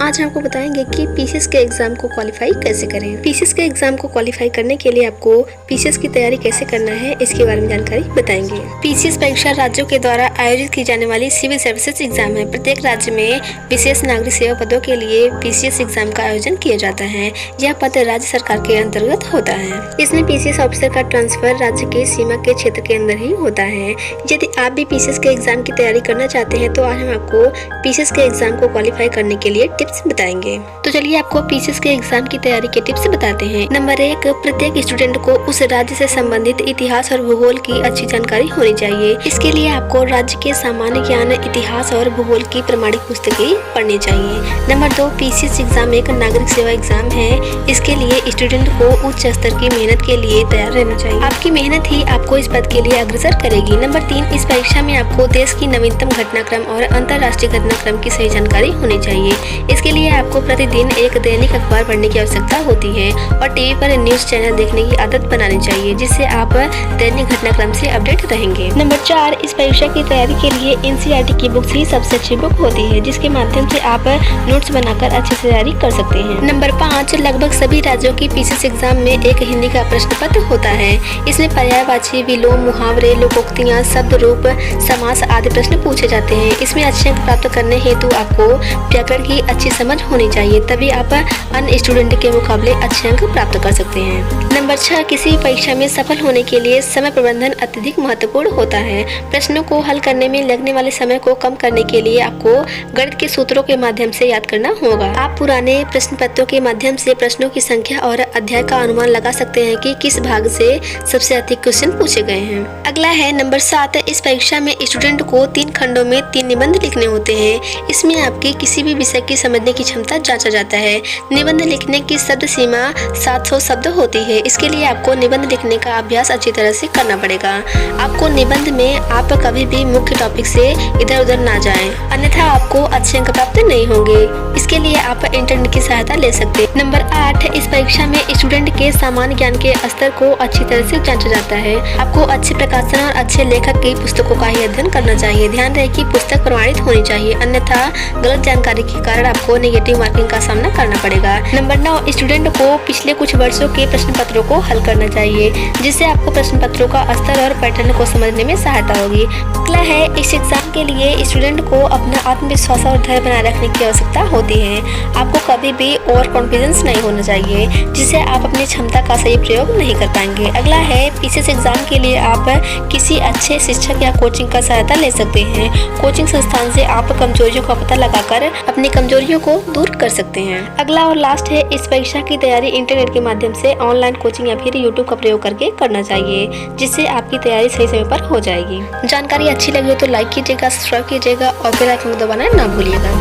आज हम आपको बताएंगे कि पीसीएस के एग्जाम को क्वालिफाई कैसे करें। पीसीएस के एग्जाम को क्वालिफाई करने के लिए आपको पीसीएस की तैयारी कैसे करना है इसके बारे में जानकारी बताएंगे। पीसीएस परीक्षा राज्यों के द्वारा आयोजित की जाने वाली सिविल सर्विसेज एग्जाम है। प्रत्येक राज्य में विशेष नागरिक सेवा पदों के लिए पीसीएस एग्जाम का आयोजन किया जाता है। यह पद राज्य सरकार के अंतर्गत होता है। इसमें पीसीएस ऑफिसर का ट्रांसफर राज्य की सीमा के क्षेत्र के अंदर ही होता है। यदि आप भी पीसीएस के एग्जाम की तैयारी करना चाहते हैं तो आज हम आपको पीसीएस के एग्जाम को क्वालिफाई करने के लिए टिप्स बताएंगे। तो चलिए आपको पीसीएस के एग्जाम की तैयारी के टिप्स बताते हैं। नंबर 1, प्रत्येक स्टूडेंट को उस राज्य से संबंधित इतिहास और भूगोल की अच्छी जानकारी होनी चाहिए। इसके लिए आपको राज्य के सामान्य ज्ञान, इतिहास और भूगोल की प्रमाणिक पुस्तकें पढ़नी चाहिए। नंबर 2, पीसीएस एग्जाम एक नागरिक सेवा एग्जाम है। इसके लिए स्टूडेंट को उच्च स्तर की मेहनत के लिए तैयार रहना चाहिए। आपकी मेहनत ही आपको इस पद के लिए अग्रसर करेगी। नंबर 3, इस परीक्षा में आपको देश की नवीनतम घटनाक्रम और अंतर्राष्ट्रीय घटनाक्रम की सही जानकारी होनी चाहिए। इसके लिए आपको प्रतिदिन एक दैनिक अखबार पढ़ने की आवश्यकता होती है और टीवी पर न्यूज चैनल देखने की आदत बनानी चाहिए, जिससे आप दैनिक घटनाक्रम से अपडेट रहेंगे। नंबर 4, इस परीक्षा की तैयारी के लिए एनसीईआरटी की बुक्स ही सबसे अच्छी बुक होती है, जिसके माध्यम से आप नोट्स बनाकर अच्छी से तैयारी कर सकते हैं। नंबर 5, लगभग सभी राज्यों की पीसीएस एग्जाम में एक हिंदी का प्रश्न पत्र होता है। इसमें पर्यायवाची, विलोम, मुहावरे, लोकोक्तियाँ, शब्द रूप, समास आदि प्रश्न पूछे जाते हैं। इसमें अच्छे अंक प्राप्त करने हेतु आपको व्याकरण की अच्छी समझ होनी चाहिए, तभी आप अन्य स्टूडेंट के मुकाबले अच्छे अंक प्राप्त कर सकते हैं। नंबर 6, किसी भी परीक्षा में सफल होने के लिए समय प्रबंधन अत्यधिक महत्वपूर्ण होता है। प्रश्नों को हल करने में लगने वाले समय को कम करने के लिए आपको गणित के सूत्रों के माध्यम से याद करना होगा। आप पुराने प्रश्न पत्रों के माध्यम से प्रश्नों की संख्या और अध्याय का अनुमान लगा सकते हैं कि किस भाग से सबसे अधिक क्वेश्चन पूछे गए हैं। अगला है नंबर 7, इस परीक्षा में स्टूडेंट को 3 खंडों में 3 निबंध लिखने होते हैं। इसमें आपकी किसी भी विषय की समझने की क्षमता जांचा जाता है। निबंध लिखने की शब्द सीमा 700 शब्द होती है। इसके लिए आपको निबंध लिखने का अभ्यास अच्छी तरह से करना पड़ेगा। आपको निबंध में आप कभी भी मुख्य टॉपिक से इधर उधर ना जाएं, अन्यथा आपको अच्छे अंक प्राप्त नहीं होंगे। इसके लिए आप इंटरनेट की सहायता ले सकते हैं। नंबर 8, इस परीक्षा में स्टूडेंट के सामान्य ज्ञान के स्तर को अच्छी तरह से जांचा जाता है। आपको अच्छे प्रकाशन और अच्छे लेखक की पुस्तकों का ही अध्ययन करना चाहिए। ध्यान रहे कि पुस्तक प्रमाणित होनी चाहिए, अन्यथा गलत जानकारी के कारण आपको नेगेटिव मार्किंग का सामना करना पड़ेगा। नंबर 9, स्टूडेंट को पिछले कुछ वर्षों के प्रश्न पत्रों को हल करना चाहिए, जिससे आपको प्रश्न पत्रों का स्तर और पैटर्न को समझने में सहायता होगी। अगला है, इस एग्जाम के लिए स्टूडेंट को अपना आत्मविश्वास और धैर्य बनाए रखने की आवश्यकता होती है। आपको कभी भी ओवर कॉन्फिडेंस नहीं होना चाहिए, जिससे आप अपनी क्षमता का सही प्रयोग नहीं कर पाएंगे। अगला है, पीसीएस एग्जाम के लिए आप किसी अच्छे शिक्षक या कोचिंग का सहायता ले सकते हैं। कोचिंग संस्थान से आप कमजोरियों का पता लगाकर अपनी कमजोरियों को दूर कर सकते हैं। अगला और लास्ट है, इस परीक्षा की तैयारी इंटरनेट के माध्यम से ऑनलाइन कोचिंग या फिर यूट्यूब का प्रयोग करके करना चाहिए, जिससे आपकी तैयारी सही समय पर हो जाएगी। जानकारी अच्छी लगी हो तो लाइक कीजिएगा, सब्सक्राइब कीजिएगा और बेल आइकन दबाना ना भूलिएगा।